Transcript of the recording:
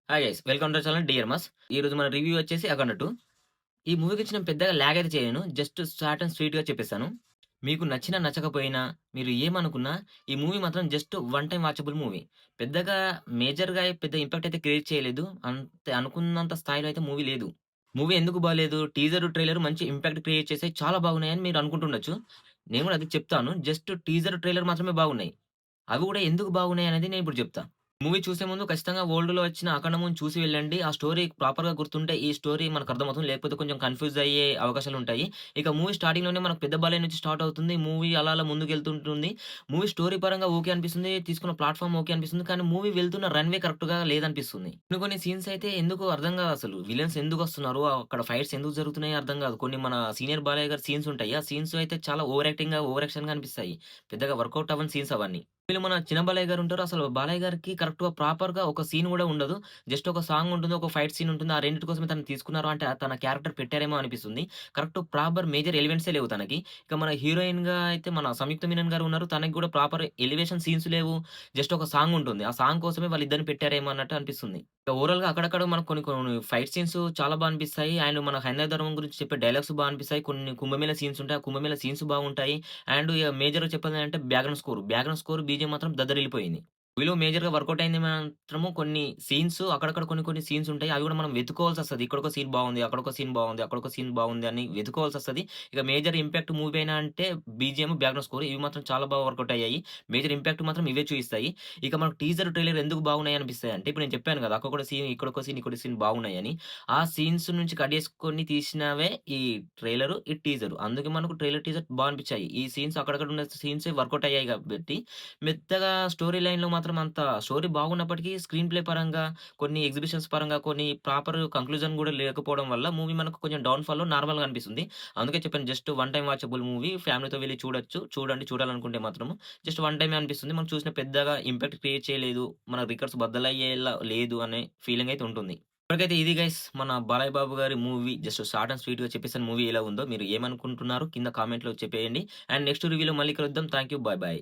Hi guys welcome to channel dear ఈరోజు మన review వచ్చేసి 'అఖండ 2'. ఈ మూవీ గురించి నేను పెద్దగా లాగ్ అయితే చేయను. జస్ట్ షార్ట్ అండ్ స్వీట్‌గా చెప్పేస్తాను. మీకు నచ్చినా, నచ్చకపోయినా, మీరు ఏమనుకున్నా ఈ మూవీ మాత్రం just one time watchable movie. పెద్దగా మేజర్‌గా పెద్ద ఇంపాక్ట్ అయితే క్రియేట్ చేయలేదు. అంతే అనుకున్నంత స్థాయిలో అయితే మూవీ లేదు. మూవీ ఎందుకు బాలేదు? టీజర్, ట్రైలర్ మంచి ఇంపాక్ట్ క్రియేట్ చేసాయి. చాలా బాగున్నాయని మీరు అనుకుంటుండొచ్చు. నేను కూడా అదే చెప్తాను. జస్ట్ టీజర్, ట్రైలర్ మాత్రమే బాగున్నాయి. అవి కూడా ఎందుకు బాగున్నాయి అనేది నేను ఇప్పుడు చెప్తా. మూవీ చూసే ముందు ఖచ్చితంగా ఓల్డ్‌లో వచ్చిన 'అఖండ' మూవీని చూసి వెళ్ళండి. ఆ స్టోరీ ప్రాపర్‌గా గుర్తుంటే ఈ స్టోరీ మనకు అర్థమవుతుంది. లేకపోతే కొంచెం కన్‌ఫ్యూజ్ అయ్యే అవకాశాలుంటాయి. ఇక మూవీ స్టార్టింగ్‌లోనే మనకు పెద్ద బాలయ్య నుంచి స్టార్ట్ అవుతుంది. మూవీ అలా అలా ముందుకెళ్తుంటుంది. మూవీ స్టోరీ పరంగా ఓకే అనిపిస్తుంది. తీసుకున్న ప్లాట్‌ఫార్మ్ ఓకే అనిపిస్తుంది. కానీ మూవీ వెళ్తున్న రన్‌వే కరెక్ట్‌గా లేదనిపిస్తుంది. కొన్ని కొన్ని సీన్స్ అయితే ఎందుకో అర్థం కాదసలు. విలన్స్ ఎందుకొస్తున్నారు? అక్కడ ఫైట్స్ ఎందుకు జరుగుతున్నాయో అర్థం కాదు. కొన్ని మన సీనియర్ బాలయ్య గారి సీన్స్ ఉంటాయి. ఆ సీన్స్ అయితే చాలా ఓవర్ యాక్షన్‌గా అనిపిస్తాయి. పెద్దగా వర్కౌట్ అవ్వని సీన్స్ అవన్నీ. వీళ్ళు మన చిన్న బాలయ్య గారుంటారు. అసలు బాలయ్య గారికి కరెక్ట్‌గా ప్రాపర్‌గా ఒక సీన్ గూడా ఉండదు. జస్ట్ ఒక సాంగ్ ఉంటుంది. ఒక ఫైట్ సీన్ ఉంటుంది. ఆ రెండిటి కోసమే తనని తీసుకున్నారు అంటే తన క్యారెక్టర్ పెట్టారేమో అనిపిస్తుంది. కరెక్ట్ ప్రాపర్ మేజర్ ఎలిమెంట్సే లేవు తనకి. ఇక మన హీరోయిన్‌గా అయితే మన సంయుక్త మీనన్ గారు ఉన్నారు. తనకి గూడా ప్రాపర్ ఎలివేషన్ సీన్స్ లేవు. జస్ట్ ఒక సాంగ్ ఉంటుంది. ఆ సాంగ్ కోసమే వాళ్ళిద్దరిని పెట్టారేమో అన్నట్టు అనిపిస్తుంది. ఇక ఓవరాల్‌గా అక్కడక్కడ మనకు కొన్ని కొన్ని ఫైట్ సీన్స్ చాలా అనిపిస్తాయి. అండ్ మన హైందవ ధర్మం గురించి చెప్పే డైలాగ్స్ అనిపిస్తాయి. కొన్ని కుంభమేళ సీన్స్ ఉంటాయి. ఆ కుంభమేళ సీన్స్ బాగుంటాయి. అండ్ ఇగ మేజర్‌గా చెప్పాలంటే background score. Background score BGM మాత్రం దద్దరిల్లిపోయింది. మూవీలో మేజర్‌గా వర్కౌట్ అయింది మాత్రము కొన్ని సీన్స్ అక్కడక్కడ కొన్ని కొన్ని సీన్స్ ఉంటాయి. అవి కూడా మనం వెతుక్కోవాల్సొస్తది. ఇక్కడొక సీన్ బావుంది. అక్కడొక సీన్ బావుంది. అక్కడొక సీన్ బావుంది అని వెతుక్కోవాల్సొస్తది. ఇక మేజర్ ఇంపాక్ట్ మూవీ అయినా అంటే బీజీఎం, బ్యాక్‌గ్రౌండ్ స్కోర్ ఇవి మాత్రం చాలా బాగా వర్కౌట్ అయ్యాయి. మేజర్ ఇంపాక్ట్ మాత్రం ఇవే చూయిస్తాయి. ఇక మనకు టీజర్, ట్రైలర్ ఎందుకు బాగున్నాయి అనిపిస్తాయంటే ఇప్పుడు నేను చెప్పాను కదా! అక్కడొక సీన్, ఇక్కడొక సీన్, ఇక్కడొక సీన్ బాగున్నాయని. ఆ సీన్స్ నుంచి కట్ చేసుకొని తీసినవే ఈ ట్రైలరు, ఈ టీజరు. అందుకే మనకు ట్రైలర్, టీజర్ అనిపిచ్చాయి. ఈ సీన్స్ అక్కడక్కడ ఉన్న సీన్సే వర్కౌట్ అయ్యాయి గాబట్టి, మెత్తగా స్టోరీ లైన్‌లో మాత్రం అంత స్టోరీ బాగున్నప్పటికీ స్క్రీన్ ప్లే పరంగా, కొన్ని ఎగ్జిబిషన్స్ పరంగా, కొన్ని ప్రాపర్ కంక్లూజన్ గూడా లేకపోవడం వల్ల మూవీ మనకు కొంచెం డౌన్‌ఫాల్‌లో నార్మల్‌గా అనిపిస్తుంది. అందుకే చెప్పాను just one time watchable movie. ఫ్యామిలీతో వెళ్లి చూడొచ్చు. చూడండి చూడాలనుకుంటే మాత్రము. జస్ట్ వన్ టైమే అనిపిస్తుంది. మనం చూసిన పెద్దగా ఇంపాక్ట్ క్రియేట్ చేయలేదు. మన రికార్డ్స్ బద్దలయ్యేలా లేదు అనే ఫీలింగ్ అయితే ఉంటుంది. ఇప్పటికైతే ఇది గైస్ మన బాలయ్య బాబు గారి మూవీ జస్ట్ షార్ట్ అండ్ స్వీట్‌గా చెప్పేసాను మూవీ ఎలా ఉందో. మీరు ఏమనుకుంటున్నారో కింద కామెంట్‌లో చెప్పేయండి. అండ్ నెక్స్ట్ రివ్యూలో మళ్ళీ కలుద్దాం. Thank you. By by.